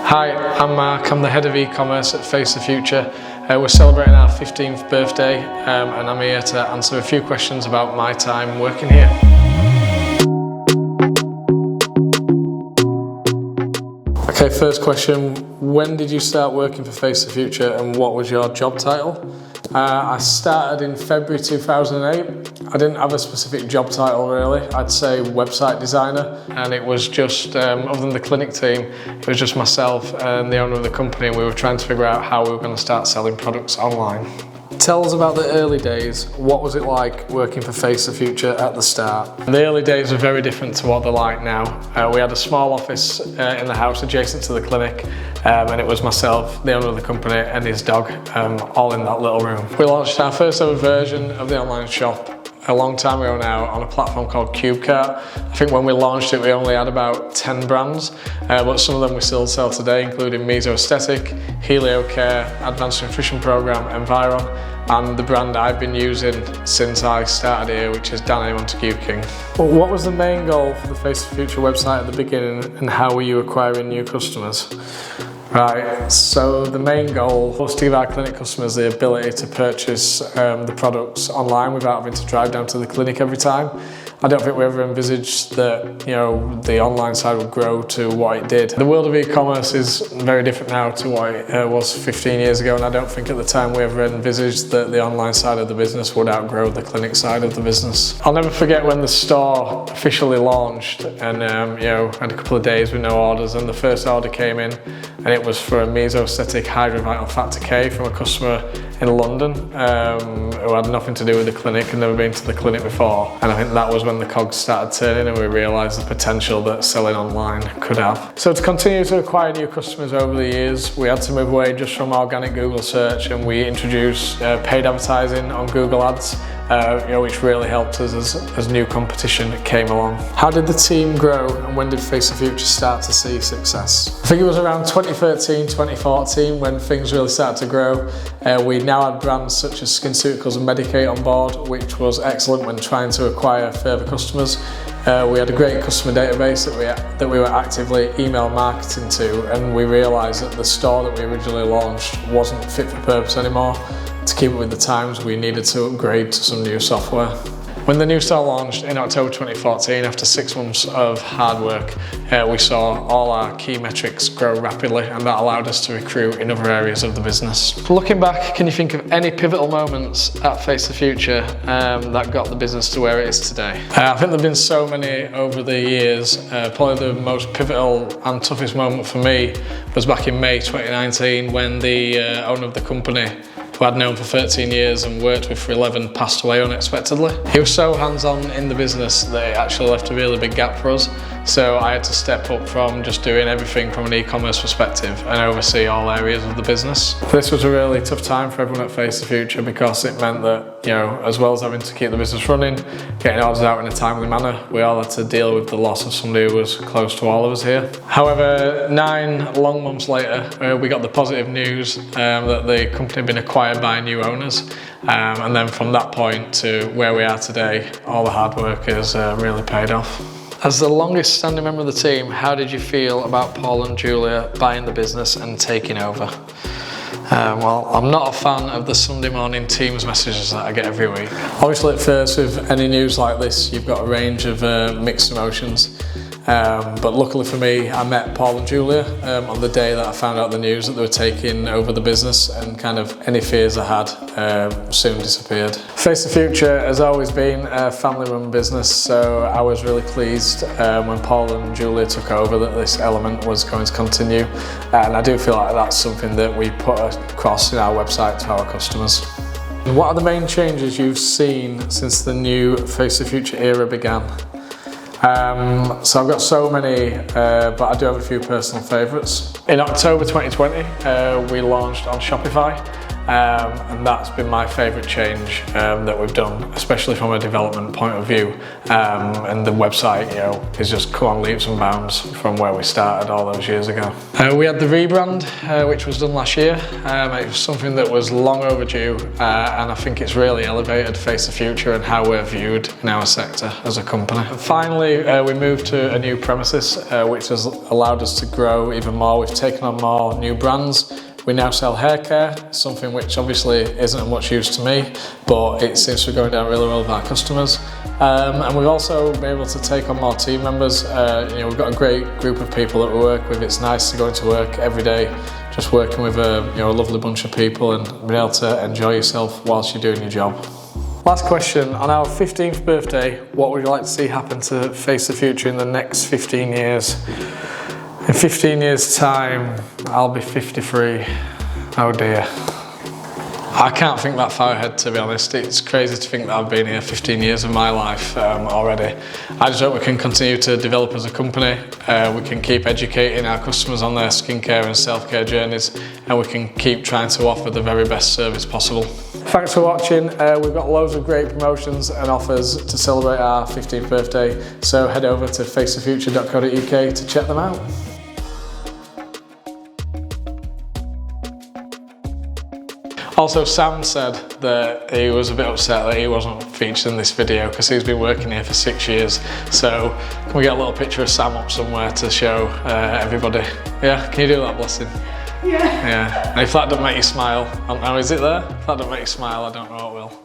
Hi, I'm Mark. I'm the Head of Ecommerce at Face the Future. We're celebrating our 15th birthday and I'm here to answer a few questions about my time working here. Okay, first question. When did you start working for Face the Future and what was your job title? I started in February 2008. I didn't have a specific job title really. I'd say website designer, and it was just, other than the clinic team, it was just myself and the owner of the company, and we were trying to figure out how we were going to start selling products online. Tell us about the early days. What was it like working for Face the Future at the start? The early days were very different to what they're like now. We had a small office in the house adjacent to the clinic, and it was myself, the owner of the company, and his dog, all in that little room. We launched our first ever version of the online shop a long time ago now on a platform called Cubecart. I think when we launched it we only had about 10 brands, but some of them we still sell today, including Meso Aesthetic, Helio Care, Advanced Nutrition Program, Environ, and the brand I've been using since I started here, which is Danny Montague King. Well, what was the main goal for the Face the Future website at the beginning, and how were you acquiring new customers? Right, so the main goal was to give our clinic customers the ability to purchase the products online without having to drive down to the clinic every time. I don't think we ever envisaged that, the online side would grow to what it did. The world of e-commerce is very different now to what it was 15 years ago, and I don't think at the time we ever envisaged that the online side of the business would outgrow the clinic side of the business. I'll never forget when the store officially launched and had a couple of days with no orders, and the first order came in and it was for a Meso Aesthetic Hydrovital Factor K from a customer in London who had nothing to do with the clinic and never been to the clinic before, and I think that was when the cogs started turning and we realised the potential that selling online could have. So to continue to acquire new customers over the years, we had to move away just from organic Google search, and we introduced paid advertising on Google Ads, which really helped us as new competition came along. How did the team grow, and when did Face the Future start to see success? I think it was around 2013, 2014 when things really started to grow. We now had brands such as SkinCeuticals and Medicate on board, which was excellent when trying to acquire further customers. We had a great customer database that we were actively email marketing to, and we realised that the store that we originally launched wasn't fit for purpose anymore. To keep up with the times, we needed to upgrade to some new software. When the new store launched in October 2014, after 6 months of hard work, we saw all our key metrics grow rapidly, and that allowed us to recruit in other areas of the business. Looking back, can you think of any pivotal moments at Face the Future that got the business to where it is today? I think there have been so many over the years. Probably the most pivotal and toughest moment for me was back in May 2019 when the owner of the company, who I'd known for 13 years and worked with for 11, passed away unexpectedly. He was so hands-on in the business that it actually left a really big gap for us. So I had to step up from just doing everything from an e-commerce perspective and oversee all areas of the business. This was a really tough time for everyone at Face the Future because it meant that, as well as having to keep the business running, getting orders out in a timely manner, we all had to deal with the loss of somebody who was close to all of us here. However, 9 long months later, we got the positive news that the company had been acquired by new owners. And then from that point to where we are today, all the hard work has really paid off. As the longest standing member of the team, how did you feel about Paul and Julia buying the business and taking over? Well, I'm not a fan of the Sunday morning Teams messages that I get every week. Obviously at first with any news like this, you've got a range of mixed emotions. But luckily for me, I met Paul and Julia on the day that I found out the news that they were taking over the business, and kind of any fears I had soon disappeared. Face the Future has always been a family-run business, so I was really pleased when Paul and Julia took over that this element was going to continue, and I do feel like that's something that we put across in our website to our customers. What are the main changes you've seen since the new Face the Future era began? So I've got so many, but I do have a few personal favourites. In October 2020, we launched on Shopify. and that's been my favourite change that we've done, especially from a development point of view. And the website, is just come on leaps and bounds from where we started all those years ago. We had the rebrand, which was done last year. It was something that was long overdue, and I think it's really elevated Face the Future and how we're viewed in our sector as a company. And finally, we moved to a new premises, which has allowed us to grow even more. We've taken on more new brands. We now sell hair care, something which obviously isn't of much use to me, but it seems to be going down really well with our customers. And we've also been able to take on more team members. We've got a great group of people that we work with. It's nice to go into work every day, just working with a lovely bunch of people and being able to enjoy yourself whilst you're doing your job. Last question, on our 15th birthday, what would you like to see happen to Face the Future in the next 15 years? In 15 years' time, I'll be 53. Oh dear. I can't think that far ahead, to be honest. It's crazy to think that I've been here 15 years of my life already. I just hope we can continue to develop as a company. We can keep educating our customers on their skincare and self-care journeys, and we can keep trying to offer the very best service possible. Thanks for watching. We've got loads of great promotions and offers to celebrate our 15th birthday, so head over to facethefuture.co.uk to check them out. Also, Sam said that he was a bit upset that he wasn't featured in this video because he's been working here for 6 years. So, can we get a little picture of Sam up somewhere to show everybody? Yeah, can you do that, blessing? Yeah. Yeah. And if that doesn't make you smile, is it there? If that doesn't make you smile, I don't know what will.